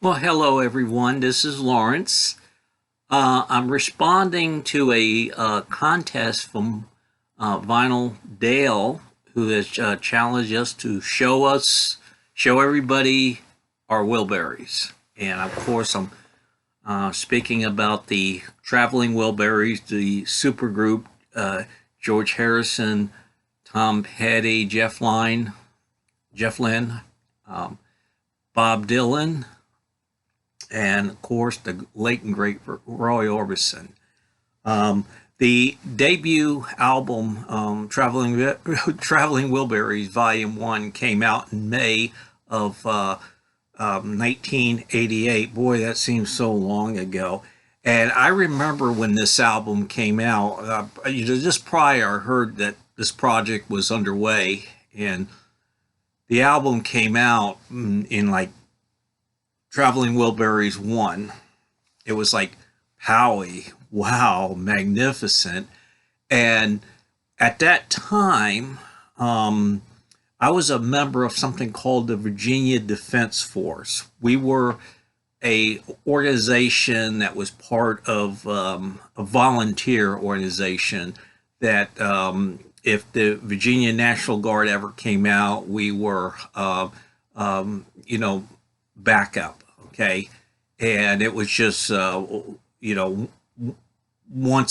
Well, hello everyone. This is Lawrence. I'm responding to a contest from Vinyl Dale, who has challenged us to show everybody our Wilburys. And of course, I'm speaking about the Traveling Wilburys, the supergroup, George Harrison, Tom Petty, Jeff Lynne, um, Bob Dylan, and of course the late and great Roy Orbison. Um, the debut album, Traveling Wilburys Volume 1, came out in May of 1988. Boy, that seems so long ago. And I remember when this album came out, just prior, I heard that this project was underway, and the album came out in like Traveling Wilburys 1. It was like Howie, wow, magnificent. And at that time, I was a member of something called the Virginia Defense Force. We were a organization that was part of a volunteer organization that if the Virginia National Guard ever came out, we were, backup, okay? And it was just, once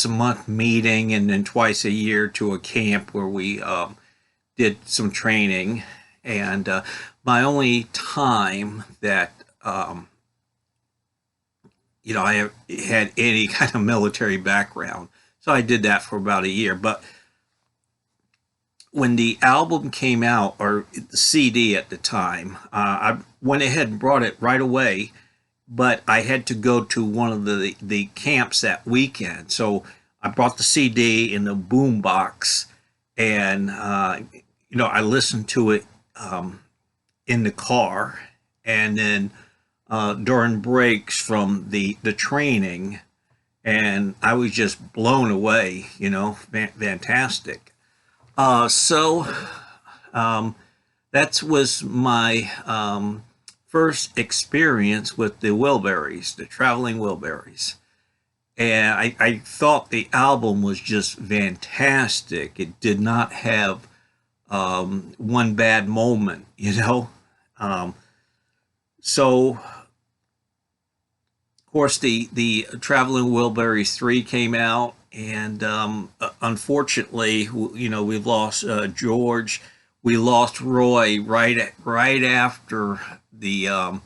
a month meeting and then twice a year to a camp where we did some training. And my only time that, I had any kind of military background. So I did that for about a year. But when the album came out, or the CD at the time, I went ahead and brought it right away, but I had to go to one of the camps that weekend. So I brought the CD in the boom box, and I listened to it in the car, and then during breaks from the training, and I was just blown away. Fantastic. So that was my first experience with the Wilburys, the Traveling Wilburys. And I thought the album was just fantastic. It did not have one bad moment. So, of course, the Traveling Wilburys 3 came out, and unfortunately, we lost George. We lost Roy right after the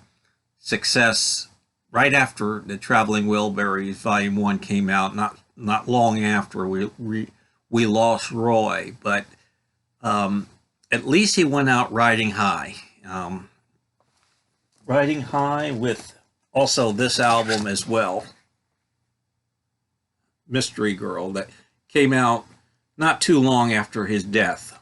success, right after the Traveling Wilburys Volume 1 came out. Not long after we lost Roy, but at least he went out riding high. Riding high with also this album as well, Mystery Girl, that came out not too long after his death.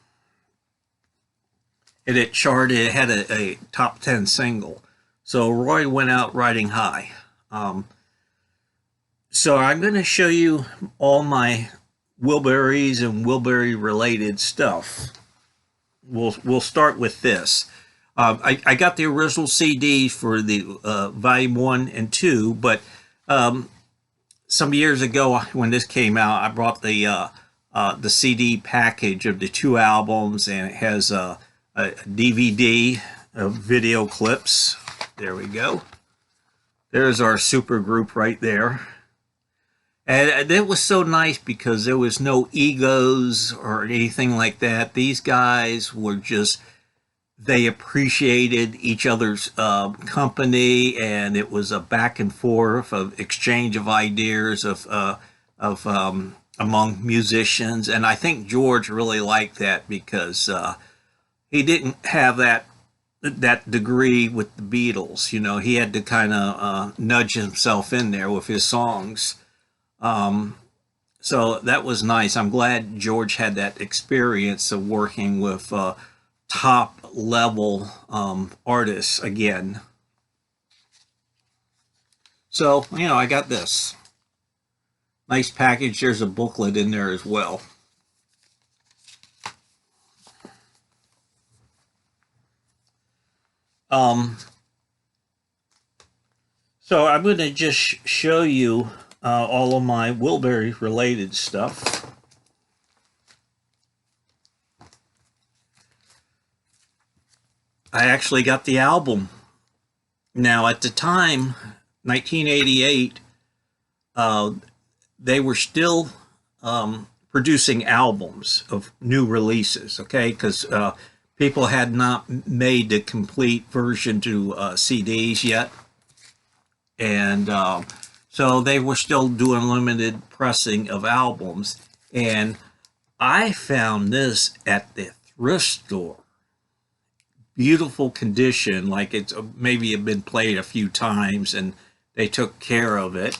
And it charted, it had a top 10 single. So Roy went out riding high. So I'm going to show you all my Wilburys and Wilbury related stuff. We'll start with this. I got the original CD for the Volume 1 and 2, but some years ago when this came out, I brought the CD package of the two albums, and it has a DVD of video clips. There we go. There's our super group right there. And it was so nice because there was no egos or anything like that. These guys were just, they appreciated each other's company, and it was a back and forth of exchange of ideas among musicians. And I think George really liked that because he didn't have that degree with the Beatles. He had to kind of nudge himself in there with his songs. So that was nice. I'm glad George had that experience of working with top level artists again. So, I got this nice package. There's a booklet in there as well. So I'm going to just show you all of my Wilbury related stuff. I actually got the album. Now at the time, 1988, they were still producing albums of new releases, okay? Because people had not made the complete version to CDs yet. And so they were still doing limited pressing of albums. And I found this at the thrift store. Beautiful condition, like it's maybe it been played a few times and they took care of it.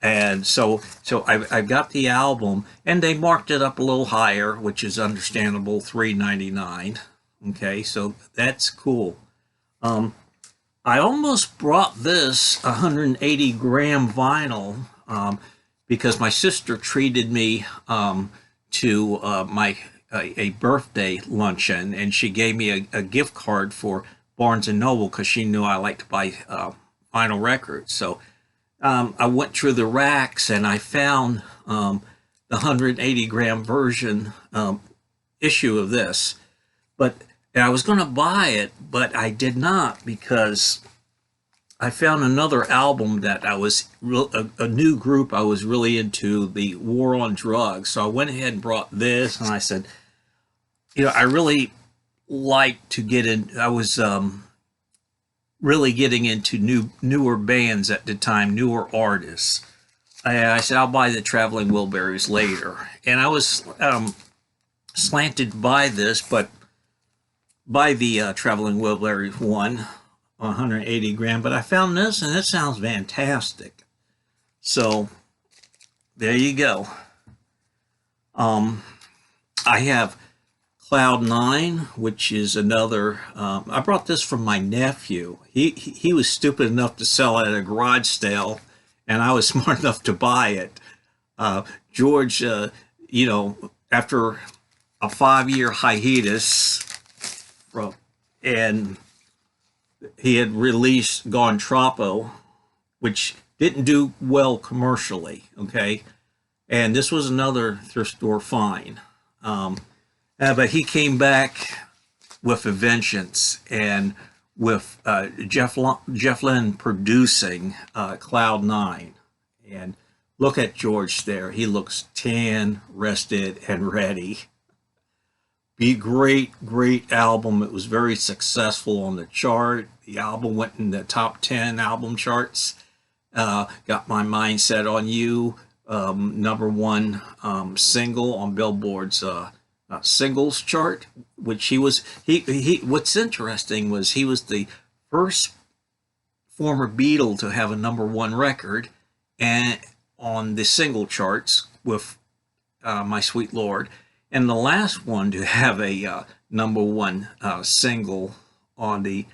And so I got the album, and they marked it up a little higher, which is understandable, $3.99. Okay, so that's cool. I almost brought this 180 gram vinyl because my sister treated me to my a birthday luncheon, and she gave me a gift card for Barnes and Noble because she knew I liked to buy vinyl records. So I went through the racks and I found the 180 gram version issue of this, and I was going to buy it, but I did not because I found another album that I was a new group I was really into, the War on Drugs. So I went ahead and brought this, and I said, I really like to get in. I was really getting into newer bands at the time, newer artists. I said, I'll buy the Traveling Wilburys later. And I was slanted by this, but by the Traveling Wilburys one, 180 gram. But I found this, and it sounds fantastic. So there you go. I have Cloud 9, which is another. I brought this from my nephew. He was stupid enough to sell it at a garage sale, and I was smart enough to buy it. George, after a 5-year hiatus, and he had released Gone Troppo, which didn't do well commercially. Okay, and this was another thrift store find. But he came back with a vengeance, and with Jeff Lynne producing Cloud 9. And look at George there. He looks tan, rested, and ready. Be great album. It was very successful on the chart. The album went in the top 10 album charts. Got My Mind Set on You, #1 single on Billboard's singles chart, which he what's interesting was he was the first former Beatle to have a #1 record and on the single charts with My Sweet Lord, and the last one to have a #1 single on the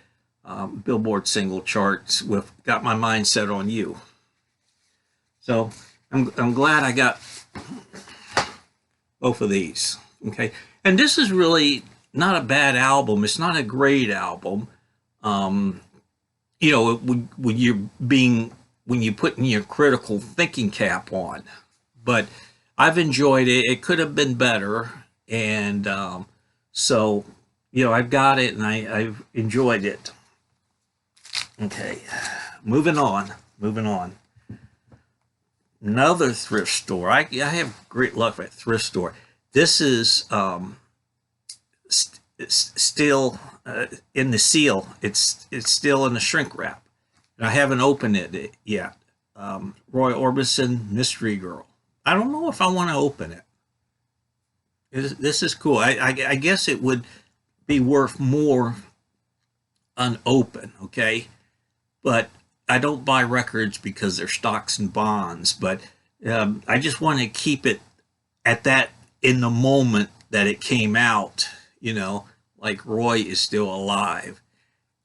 Billboard single charts with Got My Mind Set on You. So I'm glad I got both of these. Okay, and this is really not a bad album. It's not a great album. When you putting your critical thinking cap on, but I've enjoyed it. It could have been better, and so I've got it, and I've enjoyed it. Okay, moving on. Another thrift store. I have great luck at thrift store. This is still in the seal. It's still in the shrink wrap. And I haven't opened it yet. Roy Orbison, Mystery Girl. I don't know if I want to open it. This is cool. I guess it would be worth more unopened, okay? But I don't buy records because they're stocks and bonds. But I just want to keep it at that in the moment that it came out, like Roy is still alive.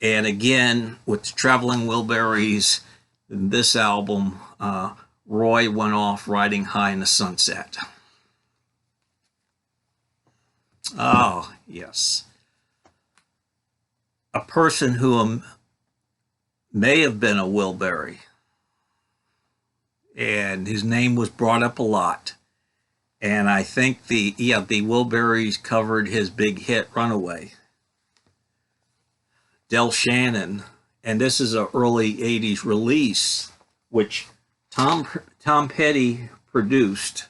And again, with Traveling Wilburys, this album, Roy went off riding high in the sunset. Oh, yes. A person who may have been a Wilbury, and his name was brought up a lot. And I think the Wilburys covered his big hit Runaway. Del Shannon, and this is an early 80s release, which Tom Petty produced.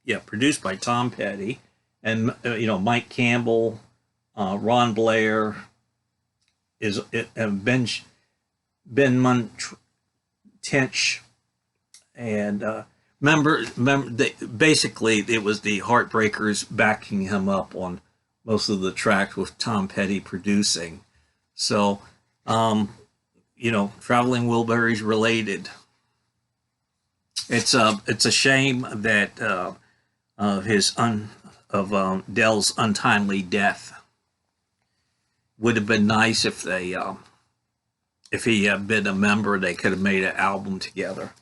Yeah, produced by Tom Petty, and Mike Campbell, Ron Blair, and Ben Muntinch, and basically it was the Heartbreakers backing him up on most of the tracks with Tom Petty producing. So, Traveling Wilburys related. It's a shame that Del's untimely death. Would have been nice if he had been a member, they could have made an album together.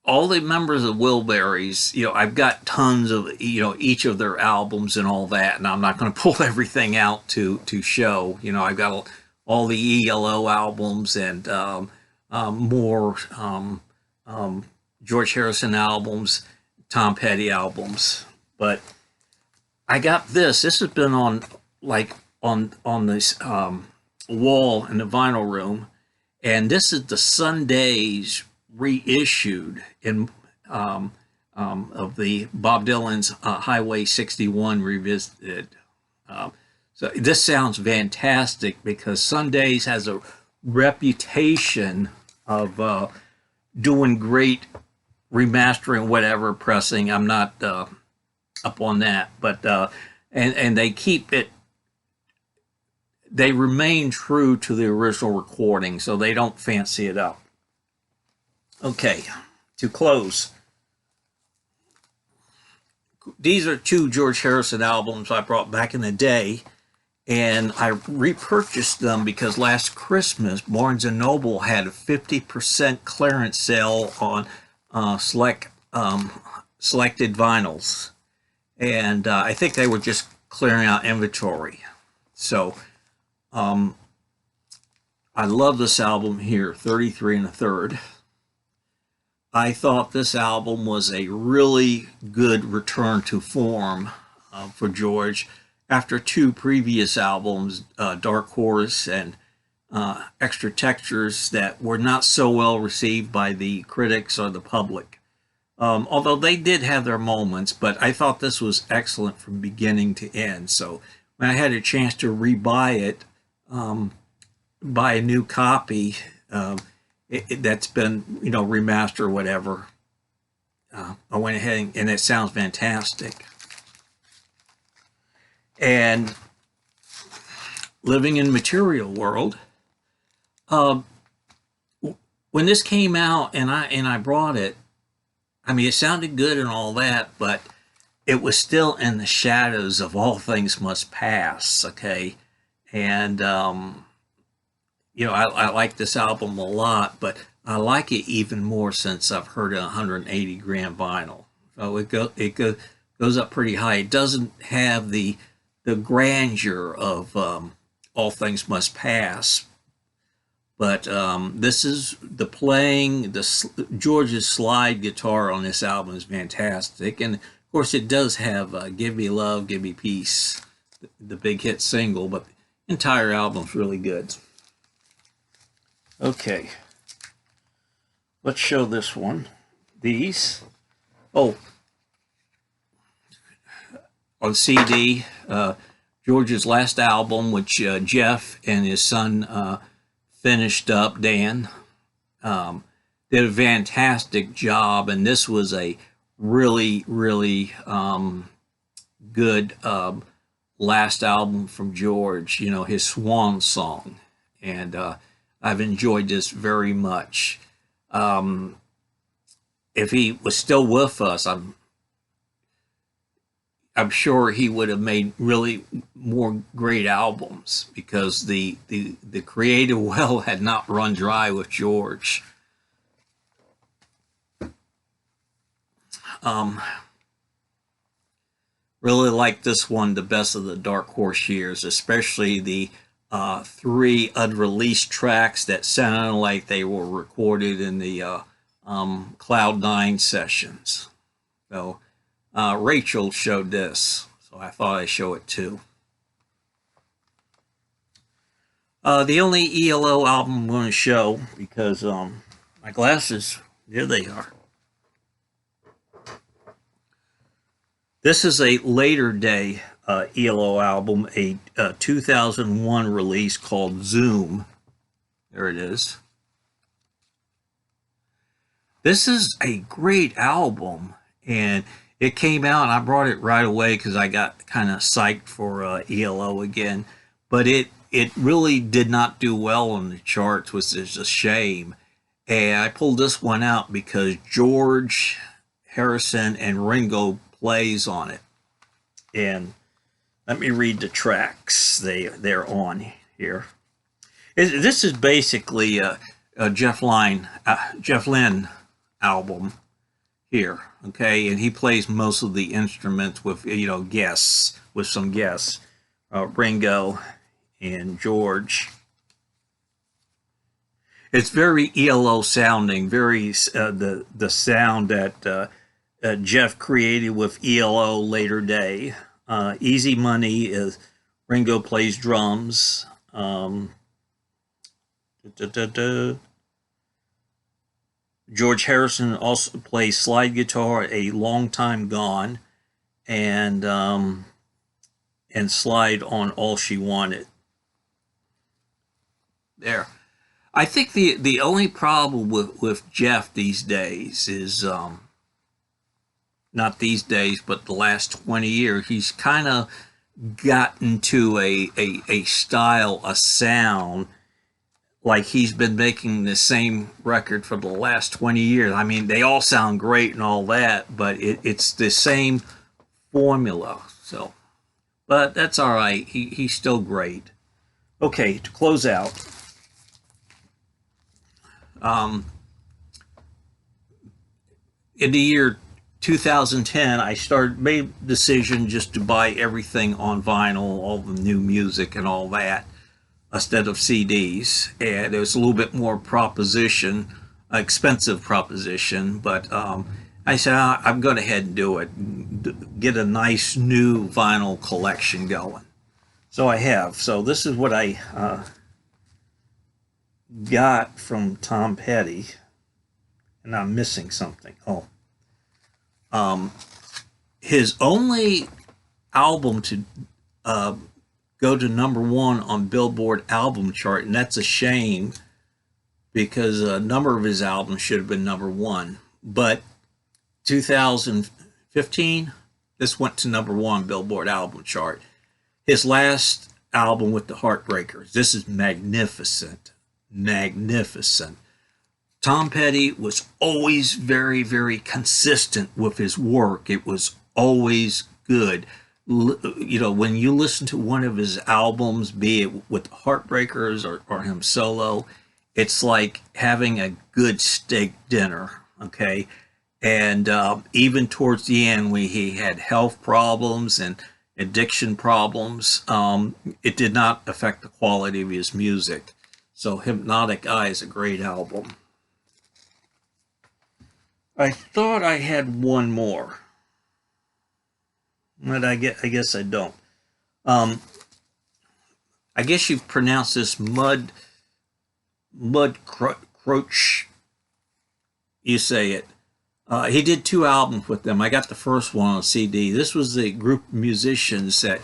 All the members of Wilburys, I've got tons of, each of their albums and all that, and I'm not going to pull everything out to show. I've got all the ELO albums and more George Harrison albums, Tom Petty albums. But I got this. This has been on this wall in the vinyl room, and this is the Sundays reissued in of the Bob Dylan's Highway 61 revisited. So this sounds fantastic because Sundays has a reputation of doing great remastering, whatever pressing. I'm not up on that, but and they keep it. They remain true to the original recording, so they don't fancy it up. Okay, to close, these are two George Harrison albums I brought back in the day, and I repurchased them because last Christmas Barnes & Noble had a 50% clearance sale on selected vinyls, and I think they were just clearing out inventory. So I love this album here, 33 1/3. I thought this album was a really good return to form for George after two previous albums, Dark Horse and Extra Textures, that were not so well received by the critics or the public. Although they did have their moments, but I thought this was excellent from beginning to end. So when I had a chance to rebuy it, buy a new copy, that's been remastered or whatever, I went ahead and it sounds fantastic. And Living in Material World, when this came out and I brought it, I mean, it sounded good and all that, but it was still in the shadows of All Things Must Pass. Okay, and I like this album a lot, but I like it even more since I've heard it 180 gram vinyl. So it goes up pretty high. It doesn't have the grandeur of All Things Must Pass, but this is the playing. George's slide guitar on this album is fantastic, and of course it does have "Give Me Love, Give Me Peace," the big hit single, but the entire album's really good. Okay, let's show this one. These, on CD, George's last album, which Jeff and his son finished up, Dan, did a fantastic job, and this was a really, really good last album from George, his swan song, and I've enjoyed this very much. If he was still with us, I'm sure he would have made really more great albums, because the creative well had not run dry with George. Really like this one, The Best of the Dark Horse Years, especially the three unreleased tracks that sounded like they were recorded in the Cloud 9 sessions. So Rachel showed this, so I thought I'd show it too. The only ELO album I'm going to show, because my glasses, there they are. This is a later day ELO album, a 2001 release called Zoom. There it is. This is a great album, and it came out, and I brought it right away because I got kind of psyched for ELO again. But it really did not do well on the charts, which is a shame. And I pulled this one out because George Harrison and Ringo plays on it. And let me read the tracks they're on here. This is basically a Jeff Lynne album here, okay? And he plays most of the instruments with, guests, with some guests, Ringo and George. It's very ELO sounding, very the sound that Jeff created with ELO later day. Easy Money is Ringo plays drums. George Harrison also plays slide guitar, A Long Time Gone, and slide on All She Wanted. There. I think the only problem with Jeff these days is not these days, but the last 20 years, he's kind of gotten to a style, a sound, like he's been making the same record for the last 20 years. I mean, they all sound great and all that, but it's the same formula. So, but that's all right. He's still great. Okay, to close out. In the year 2010, I made the decision just to buy everything on vinyl, all the new music and all that, instead of CDs. And it was a little bit more expensive proposition, but I said, I'm going to head and do it, get a nice new vinyl collection going. So I have. So this is what I got from Tom Petty, and I'm missing something. His only album to go to #1 on Billboard album chart, and that's a shame because a number of his albums should have been #1. But 2015, this went to #1 Billboard album chart. His last album with the Heartbreakers, this is magnificent. Magnificent. Tom Petty was always very, very consistent with his work. It was always good. When you listen to one of his albums, be it with the Heartbreakers or him solo, it's like having a good steak dinner, okay? And even towards the end, when he had health problems and addiction problems, it did not affect the quality of his music. So Hypnotic Eye is a great album. I thought I had one more, but I guess I don't. I guess you pronounce this Mud Croach. You say it. He did 2 albums with them. I got the first one on CD. This was the group of musicians that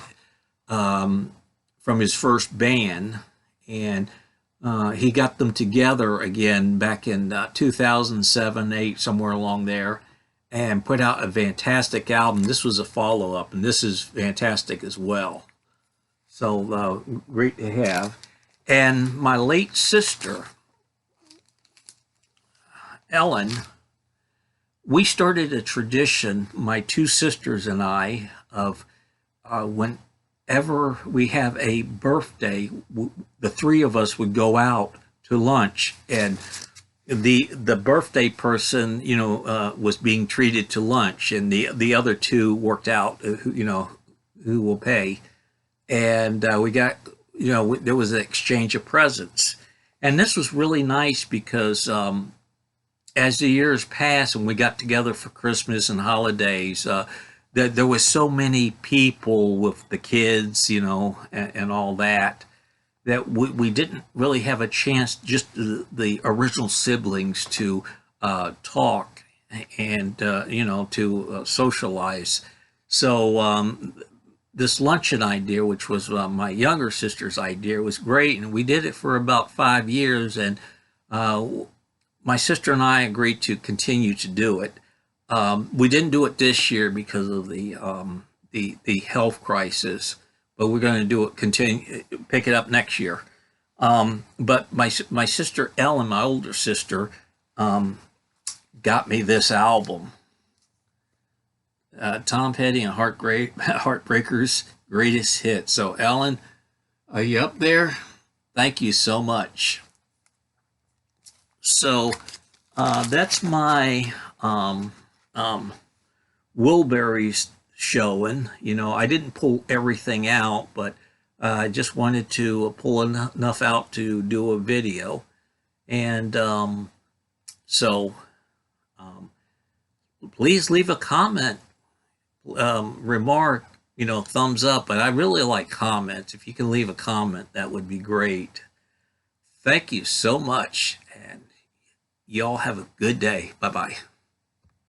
from his first band, and he got them together again back in 2007, 8, somewhere along there, and put out a fantastic album. This was a follow-up, and this is fantastic as well. So great to have. And my late sister, Ellen, we started a tradition, my 2 sisters and I, of whenever we have a birthday, the 3 of us would go out to lunch, and the birthday person, was being treated to lunch, and the other 2 worked out, who will pay, and we got there was an exchange of presents. And this was really nice because as the years passed and we got together for Christmas and holidays, there was so many people with the kids, and all that, that we didn't really have a chance, just the original siblings, to talk and, to socialize. So this luncheon idea, which was my younger sister's idea, was great. And we did it for about 5 years. And my sister and I agreed to continue to do it. We didn't do it this year because of the health crisis, but we're going to do it, pick it up next year. But my sister Ellen, my older sister, got me this album, Tom Petty and Heartbreakers Greatest Hits. So Ellen, are you up there? Thank you so much. So that's my Wilburys showing. I didn't pull everything out, but I just wanted to pull enough out to do a video. And so please leave a comment, remark, thumbs up. But I really like comments. If you can leave a comment, that would be great. Thank you so much, and y'all have a good day. Bye-bye.